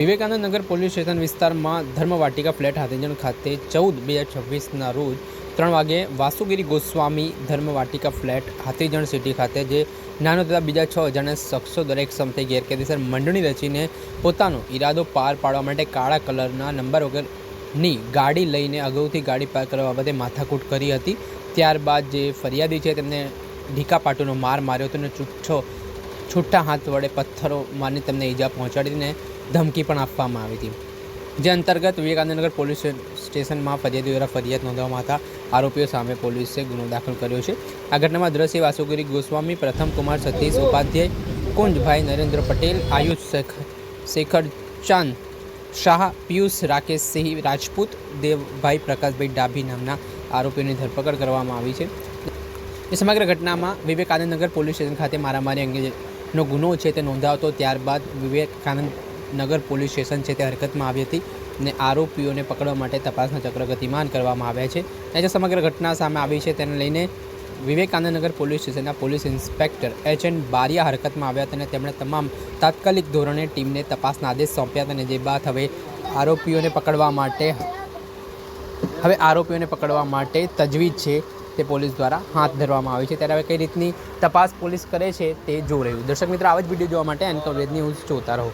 વિવેકાનંદ નગર police station વિસ્તારમાં ધર્મવાટિકા flat Hathijan ખાતે 14/2026ના રોજ 3 વાગે વાસુગીરી ગોસ્વામી ધર્મવાટિકા ફ્લેટ હાથીજણ સિટી ખાતે જે નાનો તથા બીજા 6 અજાણ્યા શખ્સો દરેક સમતે ગેરકાયદેસર મંડળી રચીને પોતાનો ઈરાદો પાર પાડવા માટે કાળા કલરના નંબર વગરની ગાડી લઈને અગાઉથી ગાડી પાર્ક કરવા બાબતે માથાકૂટ કરી હતી। ત્યારબાદ જે ફરિયાદી છે તેમને ઢીકાપાટુનો માર માર્યો હતો અને છૂટા હાથ વડે પથ્થરો મારીને તેમને ઈજા પહોંચાડીને ધમકી પણ આપવામાં આવી હતી। જે અંતર્ગત વિવેકાનંદનગર પોલીસ સ્ટેશનમાં ફરિયાદી દ્વારા ફરિયાદ નોંધવામાં હતા આરોપીઓ સામે પોલીસે ગુનો દાખલ કર્યો છે। આ ઘટનામાં દ્રશ્ય વાસુગીરી ગોસ્વામી, પ્રથમ કુમાર સતીશ ઉપાધ્યાય, કુંજભાઈ નરેન્દ્ર પટેલ, આયુષ શેખર ચાંદ શાહ, પિયુષ રાકેશ સિંહ રાજપૂત, દેવભાઈ પ્રકાશભાઈ ડાભી નામના આરોપીઓની ધરપકડ કરવામાં આવી છે। એ સમગ્ર ઘટનામાં વિવેકાનંદનગર પોલીસ સ્ટેશન ખાતે મારામારી અંગેનો ગુનો છે તે નોંધાવતો ત્યારબાદ વિવેકાનંદ નગર પોલીસ સ્ટેશન છે તે હરકતમાં આવી હતી અને આરોપીઓને પકડવા માટે તપાસના ચક્ર ગતિમાન કરવામાં આવ્યા છે। અને જે સમગ્ર ઘટના સામે આવી છે તેને લઈને વિવેકાનંદનગર પોલીસ સ્ટેશનના પોલીસ ઇન્સ્પેક્ટર HN બારિયા હરકતમાં આવ્યા હતા અને તેમણે તમામ તાત્કાલિક ધોરણે ટીમને તપાસના આદેશ સોંપ્યા હતા અને જે બાદ હવે આરોપીઓને પકડવા માટે તજવીજ છે તે પોલીસ દ્વારા હાથ ધરવામાં આવી છે। ત્યારે હવે કઈ રીતની તપાસ પોલીસ કરે છે તે જોઈ રહ્યું। દર્શક મિત્રો, આવા જ વિડીયો જોવા માટે એન્કર ન્યૂઝ જોતા રહો।